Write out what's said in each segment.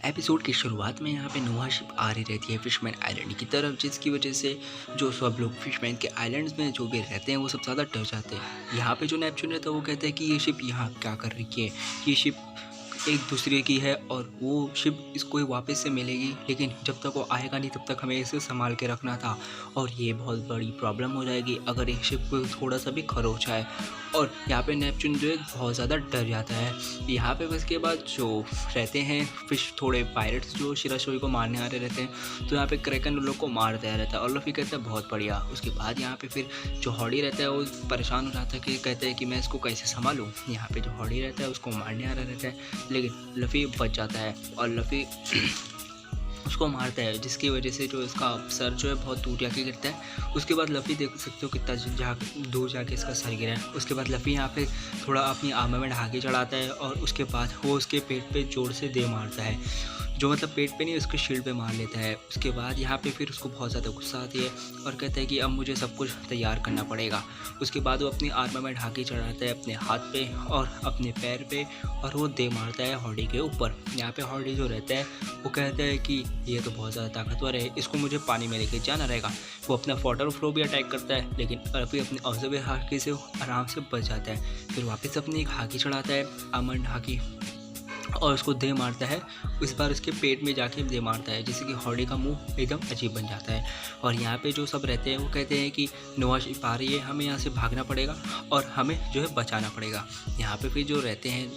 Episode की शुरुआत में यहाँ पे नोआ शिप आ रही रहती है फिशमैन आइलैंड की तरफ, जिसकी वजह से जो सब लोग फिशमैन के आइलैंड्स में जो भी रहते हैं वो सब ज़्यादा डर जाते हैं। यहाँ पे जो नेपच्यून रहता है वो कहता है कि ये शिप यहाँ क्या कर रही है, ये शिप एक दूसरे की है और वो शिप इसको ही वापस से मिलेगी, लेकिन जब तक वो आएगा नहीं तब तक हमें इसे संभाल के रखना था और ये बहुत बड़ी प्रॉब्लम हो जाएगी अगर एक शिप को थोड़ा सा भी खरोच आए। और यहाँ पे नेपच्यून जो है बहुत ज़्यादा डर जाता है। यहाँ पे उसके बाद जो रहते हैं फिश थोड़े पायरेट्स जो शिराशोई को मारने आ रहे रहते हैं, तो यहाँ पे क्रैकन उन लोग को मार दिया रहता है और लफ़ी कहता है बहुत बढ़िया। उसके बाद यहाँ पे फिर जो हॉडी रहता है वो परेशान हो जाता है कि कहता है कि मैं इसको कैसे संभालूँ। यहाँ पे जो हॉडी रहता है उसको मारने आ रहा रहता है, लेकिन लफ़ी बच जाता है और लफ़ी उसको मारता है, जिसकी वजह से जो इसका सर जो है बहुत दूर जाके गिरता है। उसके बाद लफ़ी देख सकते हो कितना दूर जाके इसका सर गिरा है। उसके बाद लफ़ी यहाँ पे थोड़ा अपनी आर्मर में ढाके चढ़ाता है और उसके बाद वो उसके पेट पे जोर से दे मारता है, जो मतलब पेट पे नहीं उसके शील्ड पे मार लेता है। उसके बाद यहाँ पे फिर उसको बहुत ज़्यादा गुस्सा आती है और कहता है कि अब मुझे सब कुछ तैयार करना पड़ेगा। उसके बाद वो अपनी आर्मर में ढाके चढ़ाता है अपने हाथ पे और अपने पैर पे और वो दे मारता है हॉडी के ऊपर। यहाँ पे हॉडी जो रहता है वो कहता है कि ये तो बहुत ज़्यादा ताकतवर है, इसको मुझे पानी में लेके जाना रहेगा। वो अपना वाटर फ्लो भी अटैक करता है, लेकिन फिर अपने ऑब्जर्वर हाकी से आराम से बच जाता है। फिर वापस अपनी एक हाकी चढ़ाता है आमंड हाकी और उसको दे मारता है। इस बार उसके पेट में जाके दे मारता है, जिससे कि हॉडी का मुंह एकदम अजीब बन जाता है। और यहाँ पे जो सब रहते हैं वो कहते हैं कि नोआ शिप आ रही है, हमें यहाँ से भागना पड़ेगा और हमें जो है बचाना पड़ेगा। यहाँ पे फिर जो रहते हैं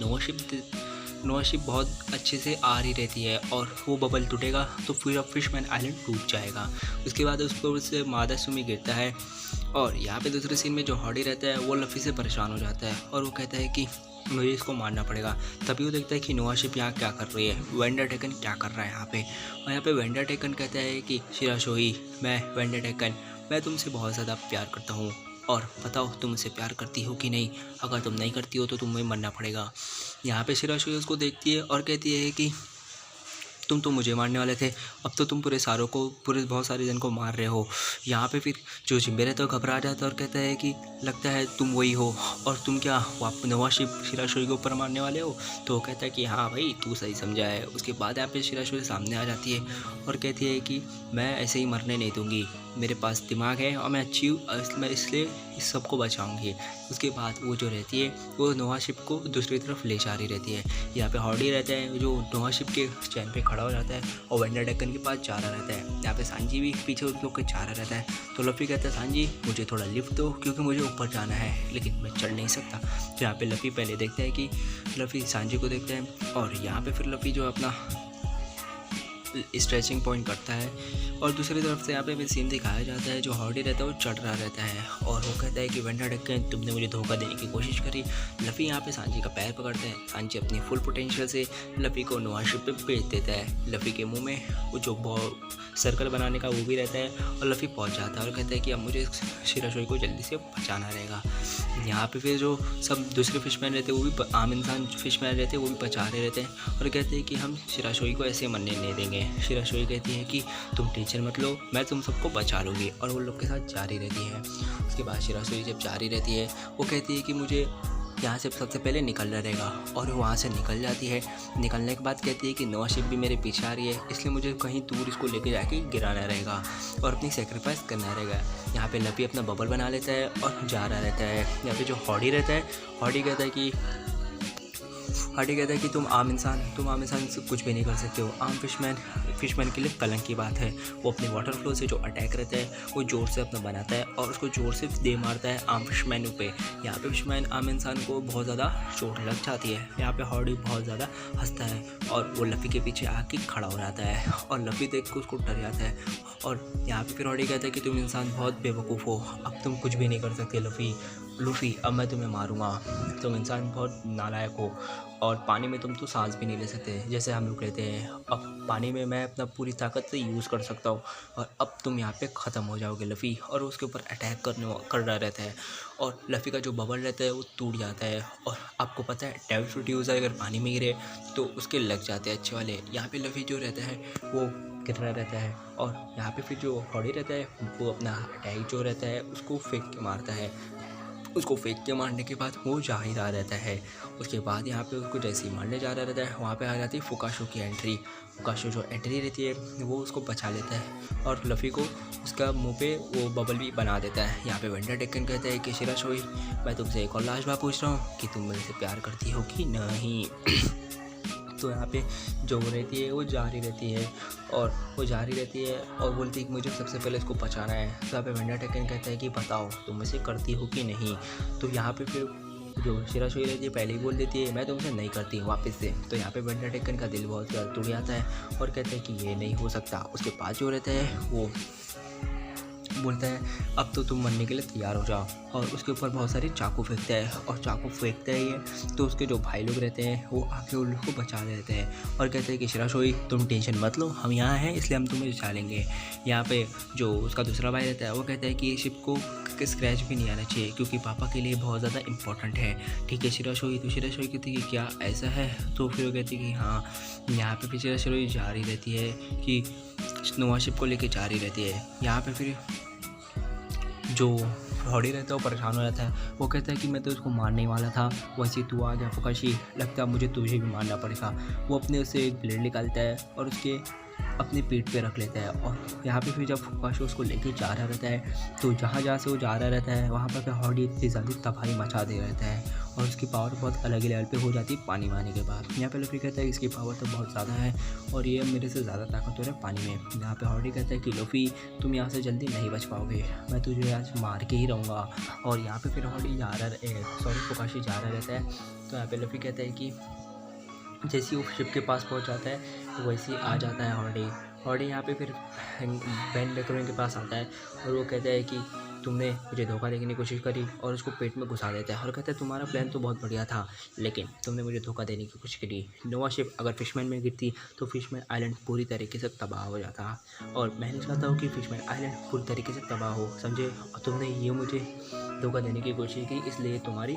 नोआ शिप बहुत अच्छे से आ रही रहती है और वो बबल टूटेगा तो फिर अब फिशमैन आइलैंड टूट जाएगा। उसके बाद उस पर से मादा सुमी गिरता है और यहाँ पे दूसरे सीन में जो हॉडी रहता है वो लफ़ी से परेशान हो जाता है और वो कहता है कि मुझे इसको मारना पड़ेगा। तभी वो देखता है कि नोआ शिप यहाँ क्या कर रही है, वेंडर टेकन क्या कर रहा है यहाँ पे। और यहाँ पे वेंडर टेकन कहता है कि शिराशोई, मैं वेंडर टेकन, मैं तुमसे बहुत ज़्यादा प्यार करता हूँ और बताओ तुम मुझसे प्यार करती हो कि नहीं, अगर तुम नहीं करती हो तो तुम्हें मरना पड़ेगा। यहाँ पे शिराशोई उसको देखती है और कहती है कि तुम तो मुझे मारने वाले थे, अब तो तुम पूरे बहुत सारे जन को मार रहे हो। यहाँ पे फिर जो जिम्बे रहता है तो घबरा जाता है और कहता है कि लगता है तुम वही हो और तुम क्या नोआ शिप शिराशोई के ऊपर मारने वाले हो। तो वो कहता है कि हाँ भाई तू सही समझा है। उसके बाद यहाँ पे शिराशोई सामने आ जाती है और कहती है कि मैं ऐसे ही मरने नहीं दूँगी, मेरे पास दिमाग है और मैं इसलिए इस सबको बचाऊंगी। उसके बाद वो जो रहती है वो नोआ शिप को दूसरी तरफ ले जा रही रहती है। यहाँ पे हॉडी रहता है जो नोआ शिप के चैन पे खड़ा हो जाता है और वेंडर डेक्कन के पास जा रहा रहता है। यहाँ पे सांजी भी पीछे उस लोग के जा रहा रहता है। तो लफ़ी कहता है सांजी मुझे थोड़ा लिफ्ट दो क्योंकि मुझे ऊपर जाना है, लेकिन मैं चढ़ नहीं सकता। तो यहाँ पे लफ़ी पहले देखता है कि लफ़ी सांजी को देखता है और यहाँ पे फिर लफ़ी जो अपना स्ट्रेचिंग पॉइंट करता है और दूसरी तरफ से यहाँ पे भी सीन दिखाया जाता है जो हॉडी रहता है वो चढ़ रहा रहता है और वो कहता है कि वेंडर डेक्कन तुमने मुझे धोखा देने की कोशिश करी। लफ़ी यहाँ पे सांजी का पैर पकड़ते हैं। सांजी अपनी फुल पोटेंशियल से लफ़ी को नोआ शिप पे भेज देता है। लफ़ी के मुंह में वो जो सर्कल बनाने का वो भी रहता है और लफ़ी पहुँच जाता है और कहता है कि अब मुझे शिराशोई को जल्दी से बचाना रहेगा। यहाँ पे फिर जो सब दूसरे फिशमैन रहते हैं वो भी आम इंसान फिशमैन रहते हैं वो भी बचा रहे रहते हैं और कहते हैं कि हम शिराशोई को ऐसे मरने नहीं देंगे। शिराशोई कहती है कि तुम टेंशन मत लो, मैं तुम सबको बचा लूँगी और वो लोग के साथ जारी रहती है। उसके बाद शिराशोई जब जारी रहती है वो कहती है कि मुझे यहाँ से सबसे पहले निकलना रहेगा और वो वहाँ से निकल जाती है। निकलने के बाद कहती है कि नोआ शिप भी मेरे पीछे आ रही है, इसलिए मुझे कहीं दूर इसको लेके जाके गिराना रहेगा और अपनी सेक्रीफाइस करना रहेगा। यहाँ पे लफ़ी अपना बबल बना लेता है और जा रहा रहता है। यहाँ पे जो हॉडी रहता है, हॉडी कहता है कि तुम आम इंसान से कुछ भी नहीं कर सकते हो। आम फिशमैन के लिए कलंक की बात है। वो अपने वाटर फ्लो से जो अटैक रहता है वो ज़ोर से अपना बनाता है और उसको ज़ोर से दे मारता है आम फिशमैनों पे। यहाँ पे फिशमैन आम इंसान को बहुत ज़्यादा चोट लग जाती है। यहाँ पे हॉडी बहुत ज़्यादा हंसता है और वो लफ़ी के पीछे आके खड़ा हो जाता है और लफ़ी देख के उसको डर जाता है। और यहाँ पे फिर हॉडी कहता है कि तुम इंसान बहुत बेवकूफ़ हो, अब तुम कुछ भी नहीं कर सकते लूफ़ी, अब मैं तुम्हें मारूंगा। तुम इंसान बहुत नालायक हो और पानी में तुम तो सांस भी नहीं ले सकते जैसे हम लोग रहते हैं। अब पानी में मैं अपना पूरी ताकत से यूज़ कर सकता हूँ और अब तुम यहाँ पे ख़त्म हो जाओगे लफ़ी। और उसके ऊपर अटैक कर रहा रहता है और लफ़ी का जो बबल रहता है वो टूट जाता है। और आपको पता है डेविल फ्रूट यूज़र अगर पानी में गिरे तो उसके लग जाते हैं अच्छे वाले। यहाँ पे लफ़ी जो रहता है वो गिर रहा रहता है और यहाँ पे फिर जो हॉडी रहता है वो अपना अटैक जो रहता है उसको फेंक के मारता है उसको फेंक के मारने के बाद वो जा ही रहा रहता है। उसके बाद यहाँ पे उसको जैसे ही मारने जा रहा रहता है, वहाँ पे आ जाती है फुकाशो की एंट्री। फुकाशो जो एंट्री रहती है वो उसको बचा लेता है और लफ़ी को उसका मुंह पे वो बबल भी बना देता है। यहाँ पे वेंडर टेकन कहता है कि शिराशोई, मैं तुमसे एक और लास्ट बात पूछ रहा हूँ कि तुम मेरे से प्यार करती हो कि नहीं। तो यहाँ पे जो रहती है वो जारी रहती है और बोलती है कि मुझे सबसे पहले इसको बचाना है। तो यहाँ पे वेंडर टेकन कहता है कि बताओ तुम इसे करती हो कि नहीं। तो यहाँ पे फिर जो शिराशोई रहती है पहले ही बोल देती है मैं तुमसे नहीं करती हूँ वापस से। तो यहाँ पे वेंडर टेकन का दिल बहुत ज़्यादा टूट जाता है और कहता है कि ये नहीं हो सकता। उसके बाद जो रहता है वो बोलता है अब तो तुम मरने के लिए तैयार हो जाओ, और उसके ऊपर बहुत सारे चाकू फेंकता है और चाकू फेंकता है ये। तो उसके जो भाई लोग रहते हैं वो आके उन लोग को बचा देते हैं और कहते हैं कि शिराशोई तुम टेंशन मत लो, हम यहाँ हैं इसलिए हम तुम्हें बचा लेंगे। यहाँ पे जो उसका दूसरा भाई रहता है वो कहता है कि शिप को स्क्रैच भी नहीं आना चाहिए क्योंकि पापा के लिए बहुत ज़्यादा इंपॉर्टेंट है। ठीक है शिराशोई। तो शिराशोई कहती है कि क्या ऐसा है। तो फिर वो कहती है कि हाँ। यहाँ पे फिर शिराशोई जा रही रहती है कि नोआ शिप को लेके जा रही रहती है। यहाँ पे फिर जो हॉडी रहता है वो परेशान हो जाता है। वो कहता है कि मैं तो उसको मारने वाला था, वैसे तू आ गया फुकाशी, लगता है मुझे तुझे भी मारना पड़ेगा। वो अपने उससे एक ब्लेड निकालता है और उसके अपने पीठ पे रख लेता है। और यहाँ पे फिर जब फुकाशी उसको लेके जा रहा रहता है तो जहाँ से वो जा रहा रहता है वहाँ पर हॉडी इतनी ज़्यादा तबाही मचा दे रहता है और उसकी पावर बहुत अलग ही लेवल पे हो जाती है पानी में आने के बाद। यहाँ पे लफ़ी कहता है कि इसकी पावर तो बहुत ज़्यादा है और ये मेरे से ज़्यादा ताकतवर है पानी में। यहाँ पे हॉडी कहता है कि लफ़ी तुम यहाँ से जल्दी नहीं बच पाओगे, मैं तुझे आज मार के ही रहूँगा। और यहाँ पे फिर हॉडी फुकाशी जा रहा रहता है। तो यहाँ पे लफ़ी कहता है कि जैसे ही वो शिप के पास पहुंच जाता है तो वैसे ही आ जाता है हॉडी यहाँ पे फिर बैन डेकोरेन के पास आता है और वो कहता है कि तुमने मुझे धोखा देने की कोशिश करी, और उसको पेट में घुसा देता है और कहता है तुम्हारा प्लान तो बहुत बढ़िया था लेकिन तुमने मुझे धोखा देने की कोशिश करी। नोआ शिप अगर फिशमैन में गिरती तो फिशमैन आइलैंड पूरी तरीके से तबाह हो जाता और मैं नहीं चाहता हूँ कि फिशमैन आइलैंड पूरी तरीके से तबाह हो, समझे। और तुमने ये मुझे धोखा देने की कोशिश की इसलिए तुम्हारी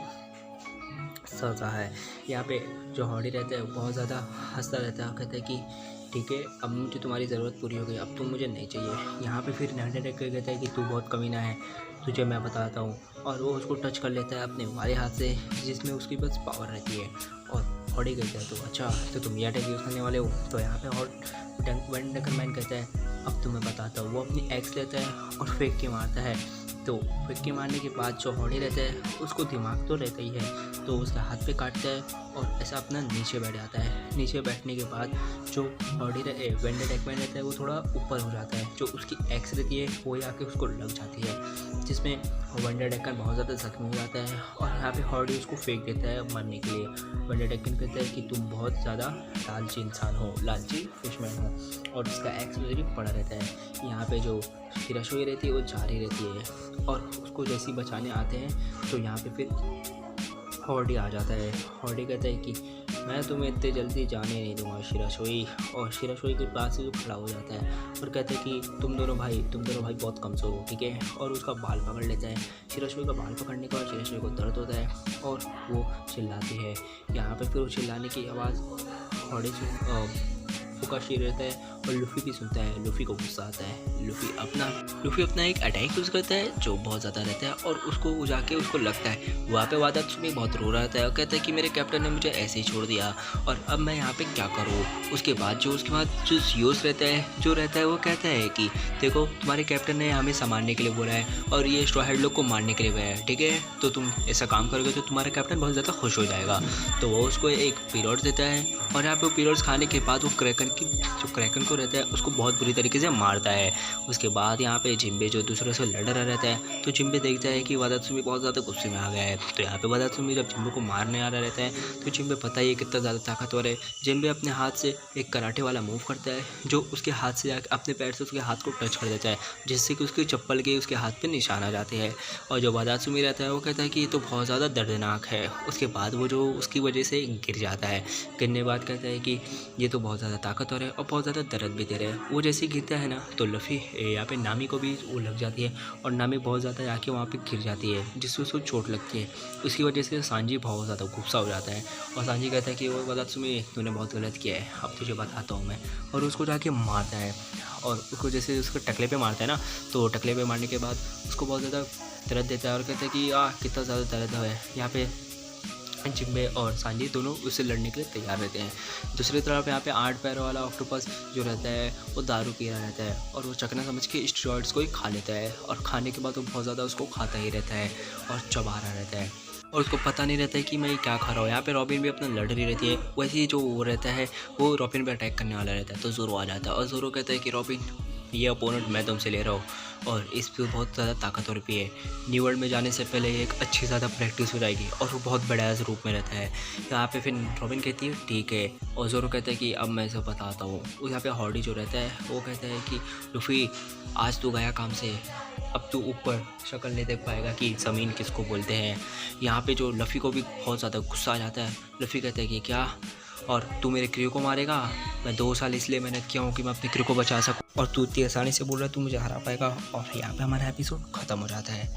सज़ा है। यहाँ पे जो हॉडी रहता है वो बहुत ज़्यादा हंसता रहता है, कहता है कि ठीक है अब मुझे तुम्हारी ज़रूरत पूरी हो गई, अब तुम मुझे नहीं चाहिए। यहाँ पे फिर नैंडर कहता है कि तू बहुत कमीना है, तुझे मैं बताता हूँ। और वो उसको टच कर लेता है अपने वाले हाथ से जिसमें उसकी बस पावर रहती है। और हॉडी कहता है तो अच्छा तो तुम ये अटैक यूज़ करने वाले हो। तो यहाँ पे वेंडरमैन कहता है अब तुम्हें बताता हूँ। वो अपनी एक्स लेता है और फेंक के मारता है। तो फेंक के मारने के बाद जो हॉडी रहता है उसको दिमाग तो रहता ही है, तो उसका हाथ पे काटता है और ऐसा अपना नीचे बैठ जाता है। नीचे बैठने के बाद जो वेंडर टेकमैन रहता है वो थोड़ा ऊपर हो जाता है, जो उसकी एक्स रहती है वो आके उसको लग जाती है जिसमें वेंडर टेकन बहुत ज़्यादा जख्मी हो जाता है। और यहाँ पे हॉडी उसको फेंक देता है मरने के लिए। वेंडर टेकन कहता है कि तुम बहुत ज़्यादा लालची इंसान हो, लालची फिशमैन हो, और उसका एक्स भी पड़ा रहता है। यहाँ पे जो शिराशोई रहती है वो जारी रहती है और उसको जैसे ही बचाने आते हैं तो यहाँ पे फिर हॉडी आ जाता है। हॉडी कहता है कि मैं तुम्हें इतने जल्दी जाने नहीं दूंगा शिराशोई। और शिराशोई के पास से जो खड़ा हो जाता है और कहता है कि तुम दोनों भाई बहुत कमज़ोर हो, ठीक है। और उसका बाल पकड़ लेता है। शिराशोई का बाल पकड़ने के बाद शिराशोई को दर्द होता है और वो चिल्लाती है। यहाँ पे फिर वो चिल्लाने की आवाज़ हॉडी फुकाशी रहता है और लूफी भी सुनता है। लूफी को गुस्सा आता है। लूफी अपना एक अटैक यूज़ करता है जो बहुत ज़्यादा रहता है और उसको जाके उसको लगता है वहाँ पे वादात्सुमी बहुत रो रहा था और कहता है कि मेरे कैप्टन ने मुझे ऐसे ही छोड़ दिया और अब मैं यहाँ पे क्या करूँ। उसके बाद जो सियोस रहता है वो कहता है कि देखो तुम्हारे कैप्टन ने हमें संभालने के लिए बोला है और ये स्ट्रॉ हेड लोग को मारने के लिए बोला है, ठीक है। तो तुम ऐसा काम करोगे तो तुम्हारा कैप्टन बहुत ज़्यादा खुश हो जाएगा। तो वो उसको एक पीरियड देता है और यहाँ पे वो पीरियड्स खाने के बाद वो क्रैकन को रहता है उसको बहुत बुरी तरीके से मारता है। उसके बाद यहाँ पे जिम्बे जो दूसरे से लड़ रहा रहता है तो जिम्बे देखता है कि वादात्सुमी बहुत ज़्यादा गुस्से में आ गया है। तो यहाँ पे वादात्सुमी जब जिम्बे को मारने आ रहा रहता है तो जिम्बे पता ही है कितना ज़्यादा ताकतवर है। जिम्बे अपने हाथ से एक कराटे वाला मूव करता है जो उसके हाथ से जाकर अपने पैर से उसके हाथ को टच कर देता है जिससे कि उसकी चप्पल के उसके हाथ पे निशान आ जाते हैं। और जो वादात्सुमी रहता है वो कहता है कि ये तो बहुत ज़्यादा दर्दनाक है। उसके बाद वो जो उसकी वजह से गिर जाता है। गिरने के बाद कहता है कि ये तो बहुत ज़्यादा ताकतवर है और बहुत ज़्यादा दर्द भी दे रहा है। वो जैसे गिरता है ना तो लफ़ी यहाँ पे नामी को भी वो लग जाती है और नामी बहुत ज़्यादा जाके वहाँ पे गिर जाती है जिससे उसको चोट लगती है। उसकी वजह से सांजी बहुत ज़्यादा गुस्सा हो जाता है और सांजी कहता है कि वो वादात्सुमी तूने बहुत गलत किया है, अब तुझे बताता हूँ मैं। और उसको जाके मारता है और उसको जैसे उसको टकले पे मारता है ना तो टकले पे मारने के बाद उसको बहुत ज़्यादा दर्द देता है और कहता है कि कितना ज़्यादा दर्द है। यहाँ पे जिम्बे और सांजी दोनों उससे लड़ने के लिए तैयार रहते हैं। दूसरी तरफ यहाँ पे 8 पैरों वाला ऑक्टोपस जो रहता है वो दारू पी रहा रहता है और वो चकना समझ के स्टेरॉइड्स को ही खा लेता है और खाने के बाद वो बहुत ज़्यादा उसको खाता ही रहता है और चबा रहा रहता है और उसको पता नहीं रहता है कि मैं ये क्या खा रहा हूँ। यहाँ पे रॉबिन भी अपना लड़ रही रहती है। वैसे ही जो वो रहता है वो रॉबिन पे अटैक करने वाला रहता है तो ज़ोरो आ जाता है और ज़ोरो कहता है कि रॉबिन ये अपोनेंट मैं तुमसे ले रहा हूँ और इस पे बहुत ज़्यादा ताकतवर भी है। न्यू वर्ल्ड में जाने से पहले एक अच्छी ज़्यादा प्रैक्टिस हो जाएगी और वो बहुत बड़ा रूप में रहता है। यहाँ पे फिर रॉबिन कहती है ठीक है और ज़ोरो कहता है कि अब मैं इसे बताता हूँ। यहाँ पे हॉडी जो रहता है वो कहता है कि लूफी आज तू गया काम से, अब तू ऊपर शक्ल नहीं देख पाएगा कि ज़मीन किसको बोलते हैं। यहाँ पे जो लफ़ी को भी बहुत ज़्यादा गुस्सा आ जाता है। लफ़ी कहता है कि क्या और तू मेरे क्रू को मारेगा? मैं 2 साल इसलिए मेहनत किया हूँ कि मैं अपने क्रू को बचा सकूँ और तू इतनी आसानी से बोल रहा है तू मुझे हरा पाएगा। और यहाँ पे हमारा एपिसोड ख़त्म हो जाता है।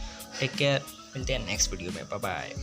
टेक केयर, मिलते हैं नेक्स्ट वीडियो में, बाय बाय।